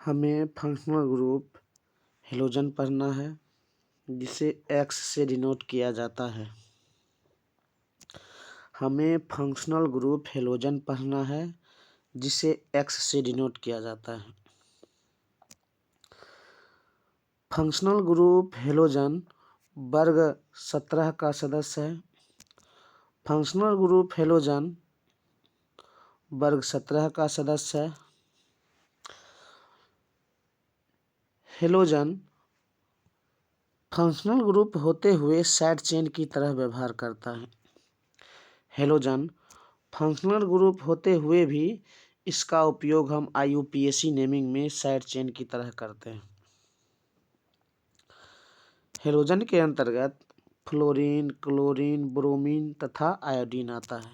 हमें functional group halogen पढ़ना है जिसे एक्स से डिनोट किया जाता है। हमें फंक्शनल ग्रुप हेलोजन पढ़ना है जिसे एक्स से डिनोट किया जाता है। फंक्शनल ग्रुप हेलोजन वर्ग 17 का सदस्य है। फंक्शनल ग्रुप हेलोजन वर्ग 17 का सदस्य है। हेलोजन फंक्शनल ग्रुप होते हुए साइड चेन की तरह व्यवहार करता है। हेलोजन फंक्शनल ग्रुप होते हुए भी इसका उपयोग हम IUPAC नेमिंग में साइड चेन की तरह करते हैं। हेलोजन के अंतर्गत फ्लोरीन, क्लोरीन, ब्रोमीन तथा आयोडीन आता है।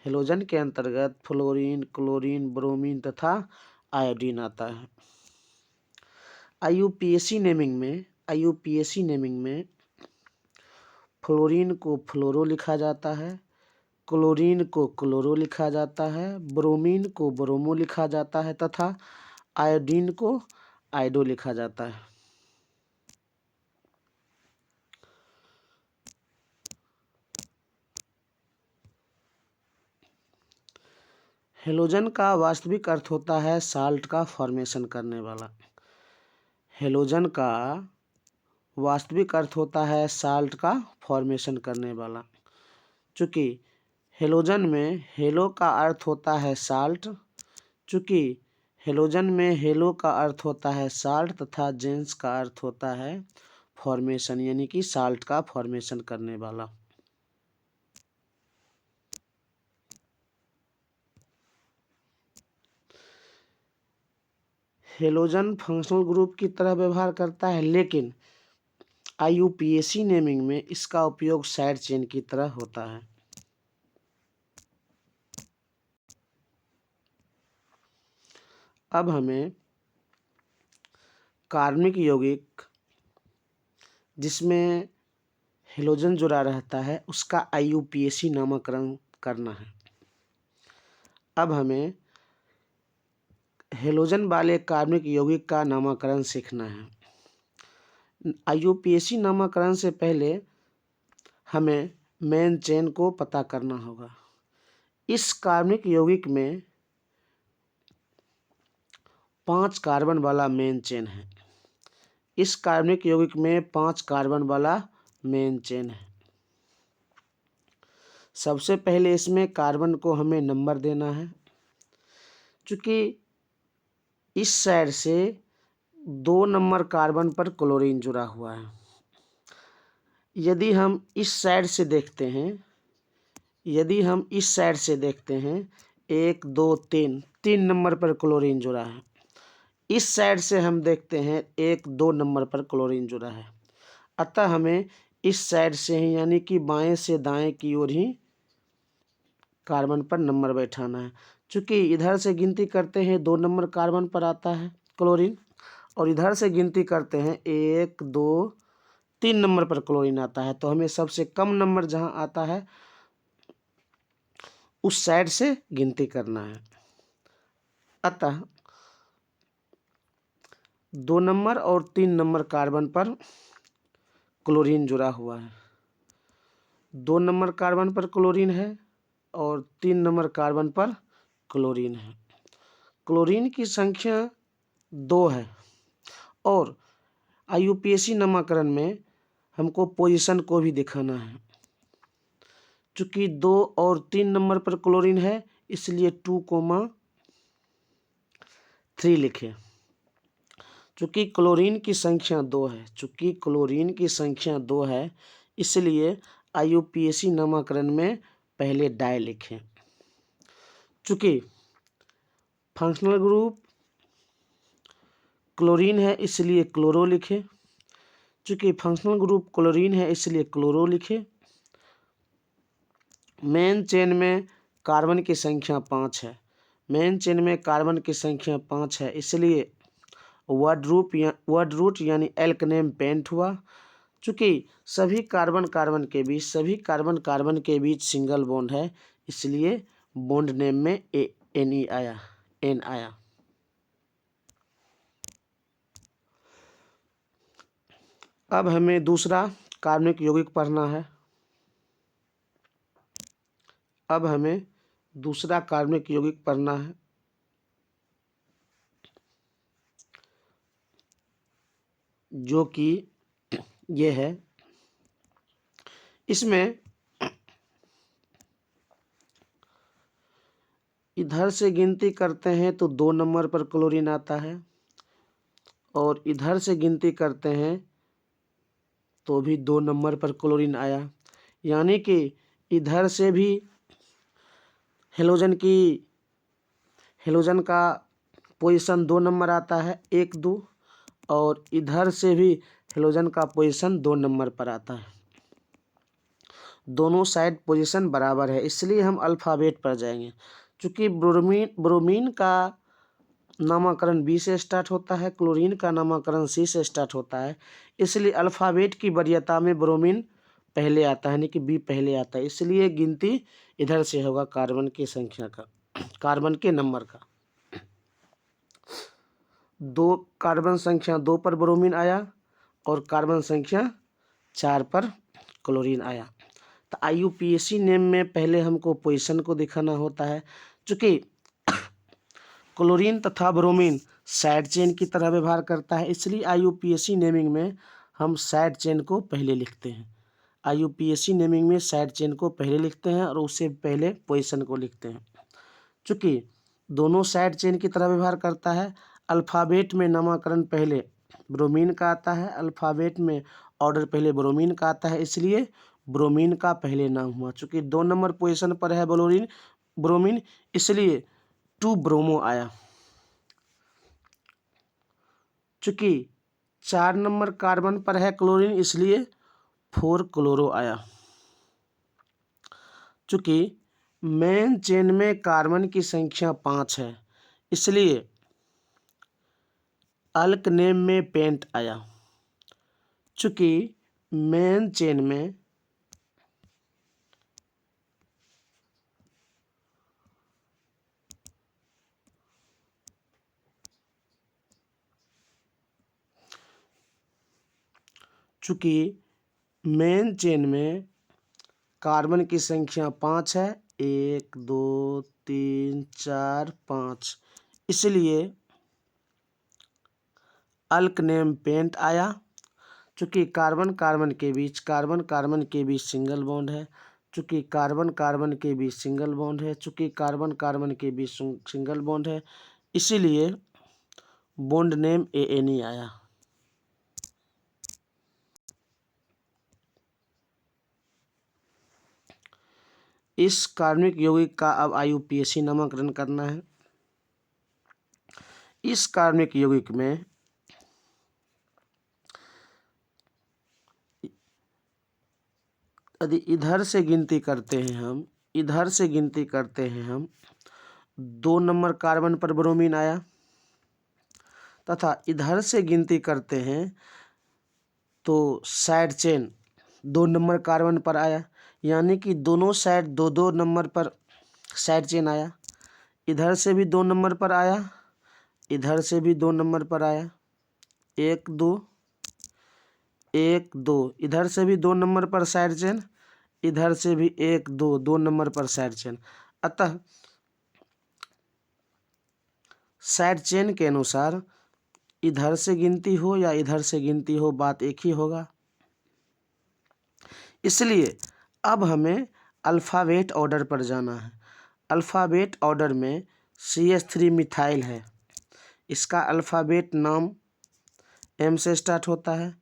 हेलोजन के अंतर्गत फ्लोरीन, क्लोरीन, ब्रोमीन तथा आयोडीन आता है। IUPAC नेमिंग में फ्लोरीन को फ्लोरो लिखा जाता है, क्लोरीन को क्लोरो लिखा जाता है, ब्रोमीन को ब्रोमो लिखा जाता है तथा आयोडीन को आयोडो लिखा जाता है। हेलोजन का वास्तविक अर्थ होता है साल्ट का फॉर्मेशन करने वाला। हेलोजन का वास्तविक अर्थ होता है साल्ट का फॉर्मेशन करने वाला। चूँकि हेलोजन में हेलो का अर्थ होता है साल्ट, चूँकि हेलोजन में हेलो का अर्थ होता है साल्ट तथा जेंस का अर्थ होता है फॉर्मेशन यानी कि साल्ट का फॉर्मेशन करने वाला। हेलोजन फंक्शनल ग्रुप की तरह व्यवहार करता है, लेकिन IUPAC नेमिंग में इसका उपयोग साइड चेन की तरह होता है। अब हमें कार्बनिक यौगिक जिसमें हेलोजन जुड़ा रहता है उसका IUPAC नामकरण करना है। अब हमें हेलोजन वाले कार्बनिक यौगिक का नामकरण सीखना है। IUPAC नामकरण से पहले हमें मेन चेन को पता करना होगा। इस कार्बनिक यौगिक में 5 कार्बन वाला मेन चेन है। इस कार्बनिक यौगिक में 5 कार्बन वाला मेन चेन है। सबसे पहले इसमें कार्बन को हमें नंबर देना है। चूँकि इस साइड से 2 नंबर कार्बन पर क्लोरीन जुड़ा हुआ है। यदि हम इस साइड से देखते हैं 1, 2, 3 नंबर पर क्लोरीन जुड़ा है। इस साइड से हम देखते हैं 1, 2 नंबर पर क्लोरीन जुड़ा है। अतः हमें इस साइड से ही यानी कि बाएं से दाएं की ओर ही कार्बन पर नंबर बैठाना है। चूँकि इधर से गिनती करते हैं 2 नंबर कार्बन पर आता है क्लोरीन, और इधर से गिनती करते हैं 1, 2, 3 नंबर पर क्लोरीन आता है, तो हमें सबसे कम नंबर जहाँ आता है उस साइड से गिनती करना है। अतः 2 नंबर और 3 नंबर कार्बन पर क्लोरीन जुड़ा हुआ है। 2 नंबर कार्बन पर क्लोरीन है और 3 नंबर कार्बन पर क्लोरीन है। क्लोरीन की संख्या 2 है और IUPAC नामकरण में हमको पोजीशन को भी दिखाना है। चूँकि 2 और 3 नंबर पर क्लोरीन है इसलिए 2,3 लिखें। चूँकि क्लोरीन की संख्या 2 है इसलिए IUPAC नामकरण में पहले डाई लिखें। चूँकि फंक्शनल ग्रुप क्लोरीन है इसलिए क्लोरो लिखें। चूँकि फंक्शनल ग्रुप क्लोरीन है इसलिए क्लोरो लिखें। मेन चेन में कार्बन की संख्या 5 है। इसलिए वर्ड रूट यानी एल्क नेम पेंट हुआ। चूँकि सभी कार्बन कार्बन के बीच सिंगल बॉन्ड है इसलिए बॉन्ड नेम में एन आया। अब हमें दूसरा कार्बनिक यौगिक पढ़ना है। अब हमें दूसरा कार्बनिक यौगिक पढ़ना है, जो कि ये है। इसमें इधर से गिनती करते हैं तो 2 नंबर पर क्लोरीन आता है, और इधर से गिनती करते हैं तो भी 2 नंबर पर क्लोरीन आया। यानी कि इधर से भी हेलोजन का पोजीशन 2 नंबर आता है, 1 2, और इधर से भी हेलोजन का पोजीशन 2 नंबर पर आता है। दोनों साइड पोजीशन बराबर है, इसलिए हम अल्फ़ाबेट पर जाएंगे। चूँकि ब्रोमीन का नामकरण बी से स्टार्ट होता है, क्लोरीन का नामकरण सी से स्टार्ट होता है, इसलिए अल्फ़ाबेट की वरीयता में ब्रोमीन पहले आता है, यानी कि बी पहले आता है। इसलिए गिनती इधर से होगा कार्बन की संख्या का, कार्बन के नंबर का। 2 कार्बन संख्या 2 पर ब्रोमीन आया और कार्बन संख्या 4 पर क्लोरीन आया। तो IUPAC नेम में पहले हमको पोजीशन को दिखाना होता है। चूँकि क्लोरीन तथा ब्रोमीन साइड चेन की तरह व्यवहार करता है, इसलिए IUPAC नेमिंग में हम साइड चेन को पहले लिखते हैं। IUPAC नेमिंग में साइड चेन को पहले लिखते हैं और उससे पहले पोजीशन को लिखते हैं। चूँकि दोनों साइड चेन की तरह व्यवहार करता है, अल्फ़ाबेट में नामकरण पहले ब्रोमीन का आता है, अल्फ़ाबेट में ऑर्डर पहले ब्रोमीन का आता है, इसलिए ब्रोमीन का पहले नाम हुआ। चूँकि 2 नंबर पोजीशन पर है ब्रोमीन, इसलिए 2 ब्रोमो आया। चूँकि 4 नंबर कार्बन पर है क्लोरीन, इसलिए 4 क्लोरो आया। चूँकि मेन चेन में कार्बन की संख्या 5 है, इसलिए अल्क नेम में पेंट आया। चूँकि मेन चेन में कार्बन की संख्या 5 है, 1 2 3 4 5, इसलिए अल्क नेम पेंट आया। चूँकि कार्बन कार्बन के बीच सिंगल बॉन्ड है, चूँकि कार्बन कार्बन के बीच सिंगल बॉन्ड है, चूँकि कार्बन कार्बन के बीच सिंगल बॉन्ड है, इसीलिए बॉन्ड नेम ANE आया। इस कार्बनिक यौगिक का अब IUPAC नामकरण करना है। इस कार्बनिक यौगिक में यदि इधर से गिनती करते हैं हम 2 नंबर कार्बन पर ब्रोमीन आया, तथा इधर से गिनती करते हैं तो साइड चेन 2 नंबर कार्बन पर आया, यानी कि दोनों साइड 2-2 नंबर पर साइड चेन आया। इधर से भी 2 नंबर पर आया, इधर से भी 2 नंबर पर आया, 1 2 1 2, इधर से भी 2 नंबर पर साइड चेन, इधर से भी 1 2 2 नंबर पर साइड चेन। अतः साइड चेन के अनुसार इधर से गिनती हो या इधर से गिनती हो, बात एक ही होगा। इसलिए अब हमें अल्फ़ाबेट ऑर्डर पर जाना है। अल्फ़ाबेट ऑर्डर में CH3 मिथाइल है, इसका अल्फ़ाबेट नाम M से स्टार्ट होता है।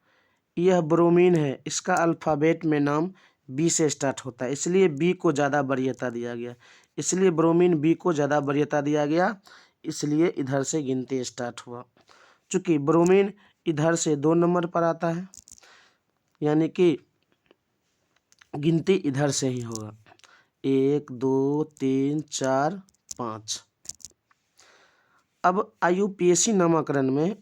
यह ब्रोमीन है, इसका अल्फ़ाबेट में नाम B से स्टार्ट होता है, इसलिए B को ज़्यादा वरीयता दिया गया, इसलिए ब्रोमीन B को ज़्यादा वरीयता दिया गया, इसलिए इधर से गिनती स्टार्ट हुआ। चूँकि ब्रोमीन इधर से 2 नंबर पर आता है, यानी कि गिनती इधर से ही होगा, 1 2 3 4 5। अब IUPAC नामकरण में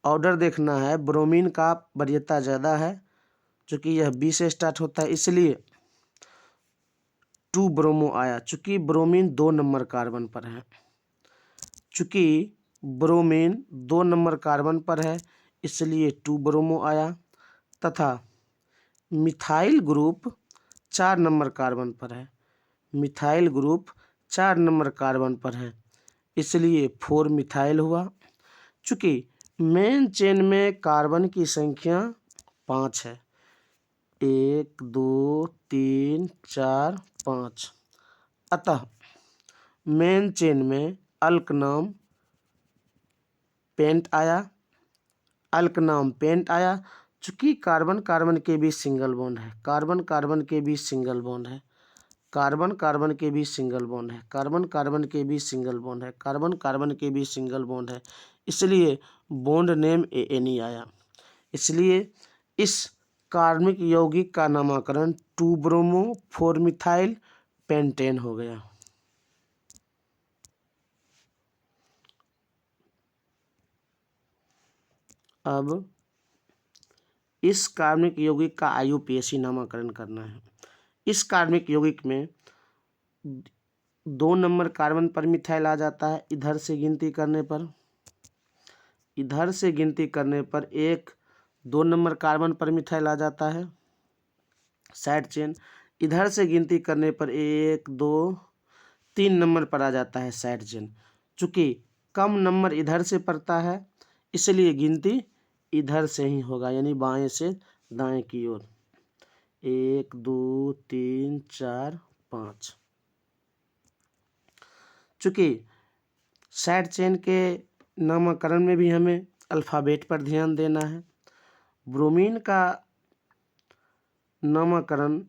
ऑर्डर देखना है। ब्रोमीन का वरीयता ज़्यादा है, चूँकि यह B से स्टार्ट होता है, इसलिए 2 ब्रोमो आया। चूँकि ब्रोमीन 2 नंबर कार्बन पर है, चूँकि ब्रोमीन 2 नंबर कार्बन पर है, इसलिए 2 ब्रोमो आया, तथा मिथाइल ग्रुप 4 नंबर कार्बन पर है। मिथाइल ग्रुप 4 नंबर कार्बन पर है, इसलिए 4 मिथाइल हुआ। चूँकि मेन चेन में कार्बन की संख्या 5 है, 1 2 3 4 5, अतः मेन चेन में अल्कनाम पेंट आया। अल्कनाम पेंट आया। चूँकि कार्बन कार्बन के बीच सिंगल बॉन्ड है, कार्बन कार्बन के बीच सिंगल बॉन्ड है, कार्बन कार्बन के बीच सिंगल बॉन्ड है, कार्बन कार्बन के बीच सिंगल बॉन्ड है, कार्बन कार्बन के बीच सिंगल बॉन्ड है, इसलिए बॉन्ड नेम ANE आया। इसलिए इस कार्बनिक यौगिक का नामकरण 2 ब्रोमो 4 मिथाइल पेंटेन हो गया। अब इस कार्बनिक यौगिक का IUPAC नामकरण करना है। इस कार्बनिक यौगिक में 2 नंबर कार्बन पर मिथाइल आ जाता है। इधर से गिनती करने पर 1 2 नंबर कार्बन पर मिथाइल आ जाता है साइड चेन। इधर से गिनती करने पर 1 2 3 नंबर पर आ जाता है साइड चेन। चूँकि कम नंबर इधर से पड़ता है, इसलिए गिनती इधर से ही होगा, यानी बाएं से दाएं की ओर। 1 2 3 4 5। चूँकि साइड चेन के नामकरण में भी हमें अल्फ़ाबेट पर ध्यान देना है। ब्रोमीन का नामकरण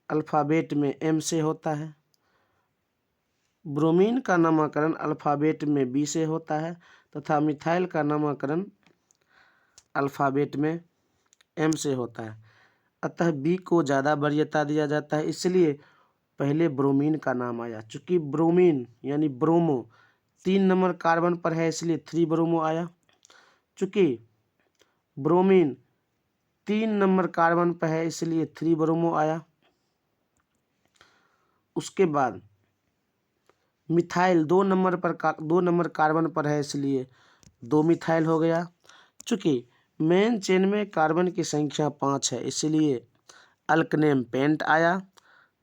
अल्फ़ाबेट में M से होता है, ब्रोमीन का नामकरण अल्फ़ाबेट में B से होता है, तथा मिथाइल का नामकरण अल्फ़ाबेट में M से होता है। अतः B को ज़्यादा वरीयता दिया जाता है, इसलिए पहले ब्रोमीन का नाम आया। चूँकि ब्रोमीन यानी ब्रोमो 3 नंबर कार्बन पर है, इसलिए 3 ब्रोमो आया। चूँकि ब्रोमीन 3 नंबर कार्बन पर है, इसलिए 3 ब्रोमो आया। उसके बाद मिथाइल 2 नंबर कार्बन पर है, इसलिए 2 मिथाइल हो गया। चूँकि मेन चेन में कार्बन की संख्या 5 है, इसलिए अल्कनेम पेंट आया,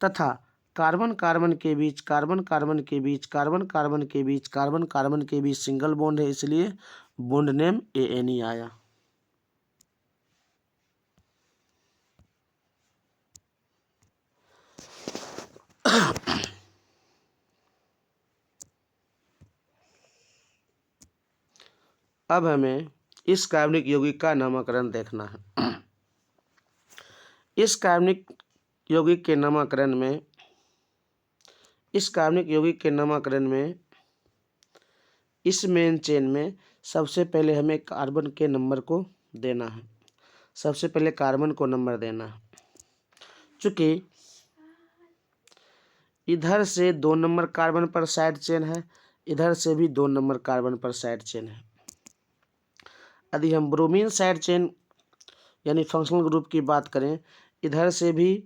तथा कार्बन कार्बन के बीच सिंगल बॉन्ड है, इसलिए बॉन्ड नेम ANE आया। अब हमें इस कार्बनिक यौगिक का नामकरण देखना है। इस कार्बनिक यौगिक के नामकरण में इस मेन चेन में सबसे पहले हमें कार्बन के नंबर को देना है। सबसे पहले कार्बन को नंबर देना है। चूँकि इधर से 2 नंबर कार्बन पर साइड चेन है, इधर से भी 2 नंबर कार्बन पर साइड चेन है। यदि हम ब्रोमीन साइड चेन यानी फंक्शनल ग्रुप की बात करें, इधर से भी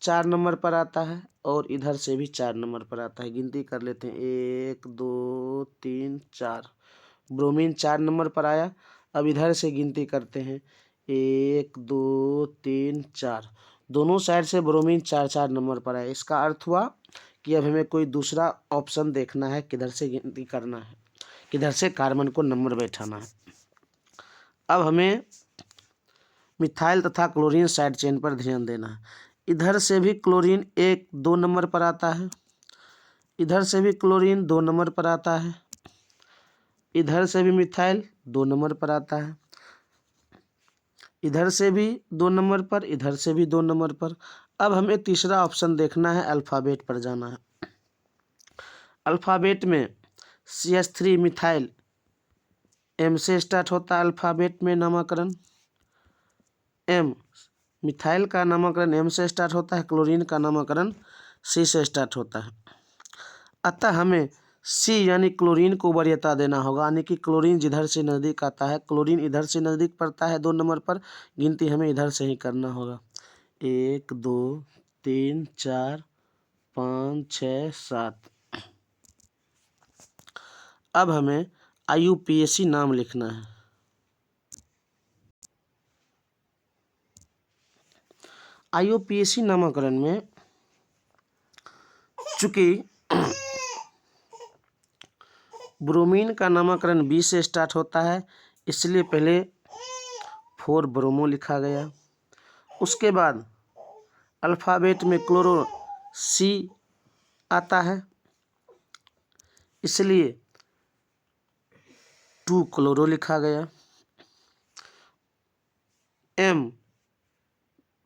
4 नंबर पर आता है और इधर से भी 4 नंबर पर आता है। गिनती कर लेते हैं, 1 2 3 4। ब्रोमीन 4 नंबर पर आया। अब इधर से गिनती करते हैं, 1 2 3 4। दोनों साइड से ब्रोमीन 4 नंबर पर आया। इसका अर्थ हुआ कि अब हमें कोई दूसरा ऑप्शन देखना है, किधर से गिनती करना है, किधर से कार्बन को नंबर बैठाना है। अब हमें मिथाइल तथा क्लोरीन साइड चेन पर ध्यान देना है। इधर से भी क्लोरीन 1 2 नंबर पर आता है, इधर से भी क्लोरीन 2 नंबर पर आता है, इधर से भी मिथाइल 2 नंबर पर आता है, इधर से भी 2 नंबर पर, इधर से भी 2 नंबर पर। अब हमें तीसरा ऑप्शन देखना है, अल्फ़ाबेट पर जाना है। अल्फ़ाबेट में CH3 मिथाइल M से स्टार्ट होता है। अल्फ़ाबेट में नामकरण M, मिथाइल का नामकरण M से स्टार्ट होता है, क्लोरीन का नामकरण C से स्टार्ट होता है। अतः हमें C यानी क्लोरीन को वरीयता देना होगा, यानी कि क्लोरीन जिधर से नज़दीक आता है, क्लोरीन इधर से नज़दीक पड़ता है 2 नंबर पर, गिनती हमें इधर से ही करना होगा। 1 2 3 4 5 6 7। अब हमें IUPAC नाम लिखना है। IUPAC नामकरण में चूंकि ब्रोमीन का नामकरण बी से स्टार्ट होता है, इसलिए पहले 4 ब्रोमो लिखा गया। उसके बाद अल्फ़ाबेट में क्लोरो सी आता है, इसलिए 2 क्लोरो लिखा गया। एम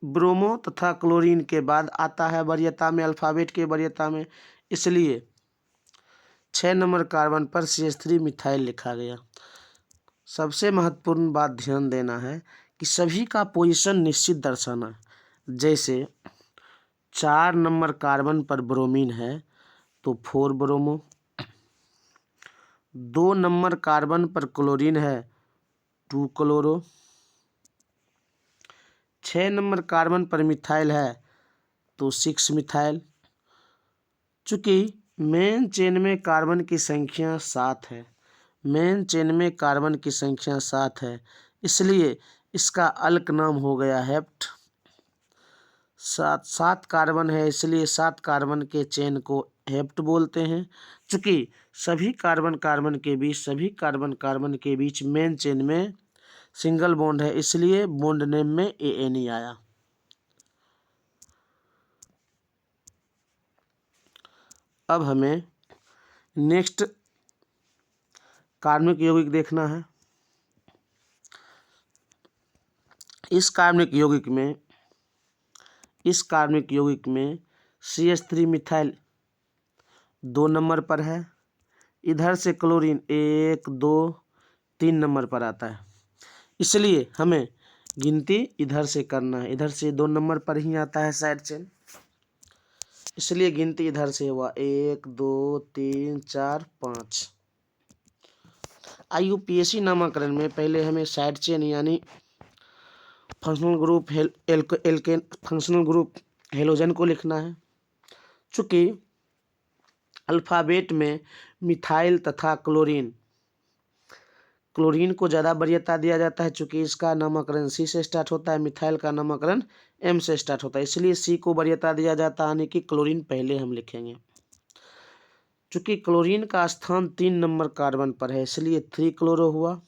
ब्रोमो तथा क्लोरीन के बाद आता है वरीयता में, अल्फ़ाबेट के वरीयता में, इसलिए 6 नंबर कार्बन पर CH3 मिथाइल लिखा गया। सबसे महत्वपूर्ण बात ध्यान देना है कि सभी का पोजीशन निश्चित दर्शाना है। जैसे 4 नंबर कार्बन पर ब्रोमीन है तो 4 ब्रोमो, 2 नंबर कार्बन पर क्लोरीन है 2 क्लोरो, 6 नंबर कार्बन पर मिथाइल है तो 6 मिथाइल। चूँकि मेन चेन में कार्बन की संख्या 7 है, मेन चेन में कार्बन की संख्या 7 है, इसलिए इसका अल्क नाम हो गया हेप्ट। 7 कार्बन है, इसलिए 7 कार्बन के चेन को हेप्ट बोलते हैं। चूँकि सभी कार्बन कार्बन के बीच मेन चेन में सिंगल बॉन्ड है, इसलिए बॉन्ड नेम में ANE आया। अब हमें नेक्स्ट कार्बनिक यौगिक देखना है। इस कार्बनिक यौगिक में CH3 मिथाइल 2 नंबर पर है। इधर से क्लोरीन 1 2 3 नंबर पर आता है, इसलिए हमें गिनती इधर से करना है। इधर से 2 नंबर पर ही आता है साइड चेन, इसलिए गिनती इधर से हुआ 1 2 3 4 5। IUPAC नामकरण में पहले हमें साइड चेन यानी फंक्शनल ग्रुप हेलोजन को लिखना है। चूँकि अल्फ़ाबेट में मिथाइल तथा क्लोरीन को ज़्यादा वरीयता दिया जाता है, चूँकि इसका नामकरण C से स्टार्ट होता है, मिथाइल का नामकरण M से स्टार्ट होता है, इसलिए C को वरीयता दिया जाता है, यानी कि क्लोरीन पहले हम लिखेंगे। चूँकि क्लोरीन का स्थान 3 नंबर कार्बन पर है, इसलिए 3 क्लोरो हुआ।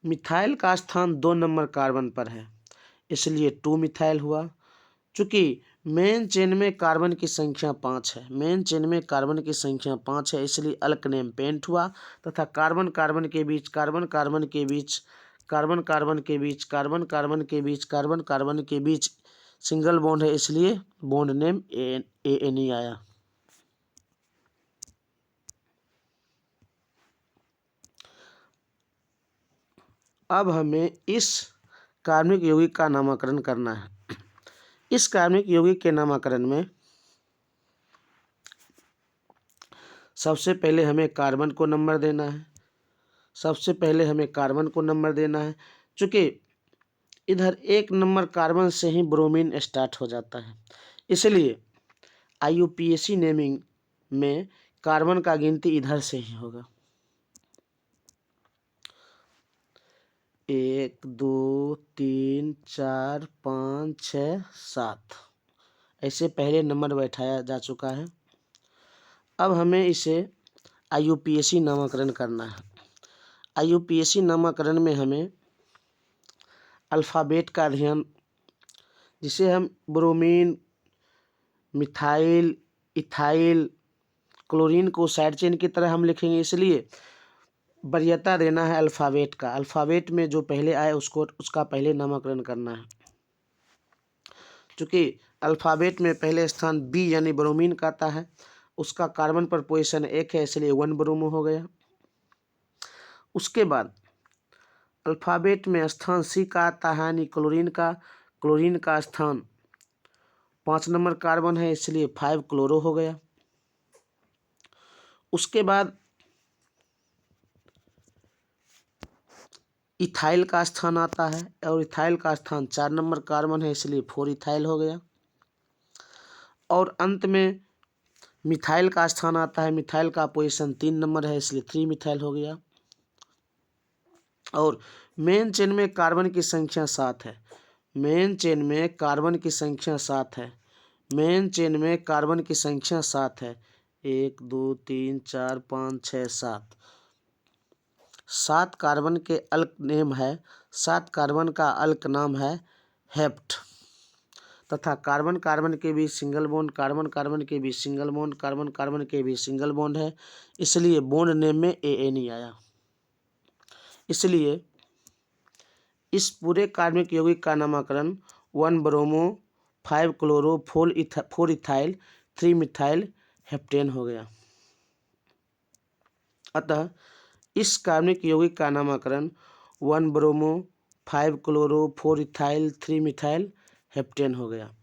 मिथाइल का स्थान 2 नंबर कार्बन पर है, इसलिए 2 मिथाइल हुआ। चूँकि मेन चेन में कार्बन की संख्या 5 है, मेन चेन में कार्बन की संख्या 5 है, इसलिए अल्क नेम पेंट हुआ तथा कार्बन कार्बन के बीच सिंगल बॉन्ड है, इसलिए बॉन्ड नेम ANE आया। अब हमें इस कार्बनिक यौगिक का नामकरण करना है। इस कार्बनिक यौगिक के नामकरण में सबसे पहले हमें कार्बन को नंबर देना है। चूँकि इधर 1 नंबर कार्बन से ही ब्रोमीन स्टार्ट हो जाता है, इसलिए IUPAC नेमिंग में कार्बन का गिनती इधर से ही होगा। 1 2 3 4 5 6 7 ऐसे पहले नंबर बैठाया जा चुका है। अब हमें इसे IUPAC नामकरण करना है। IUPAC नामकरण में हमें अल्फ़ाबेट का ध्यान, जिसे हम ब्रोमीन, मिथाइल, इथाइल, क्लोरीन को साइड चेन की तरह हम लिखेंगे, इसलिए वरीयता देना है अल्फ़ाबेट का। अल्फ़ाबेट में जो पहले आए उसका पहले नामकरण करना है। चूँकि अल्फ़ाबेट में पहले स्थान B यानी ब्रोमीन का आता है, उसका कार्बन पर पोजीशन 1 है, इसलिए 1 ब्रोमो हो गया। उसके बाद अल्फ़ाबेट में स्थान C का आता है, यानी क्लोरीन का स्थान 5 नंबर कार्बन है, इसलिए 5 क्लोरो हो गया। उसके बाद इथाइल का स्थान आता है, और इथाइल का स्थान 4 नंबर कार्बन है, इसलिए 4 इथाइल हो गया। और अंत में मिथाइल का स्थान आता है, मिथाइल का पोजीशन 3 नंबर है, इसलिए 3 मिथाइल हो गया। और मेन चेन में कार्बन की संख्या 7 है, मेन चेन में कार्बन की संख्या 7 है। मेन चेन में कार्बन की संख्या 7 है। 1 2 3 4 5 6 7। 7 कार्बन के अल्क नेम है। 7 कार्बन का अल्क नाम है हेप्ट। तथा कार्बन कार्बन के बीच सिंगल बॉन्ड, कार्बन कार्बन के बीच सिंगल बॉन्ड, कार्बन कार्बन के बीच सिंगल बॉन्ड है, इसलिए बॉन्ड नेम में ए नहीं आया। इसलिए इस पूरे कार्बनिक यौगिक का नामकरण 1 bromo 5 chloro 4 ethyl 3 methyl heptane हो गया। अतः इस कार्बनिक यौगिक का नामकरण 1 bromo 5 chloro 4 ethyl 3 methyl heptane हो गया।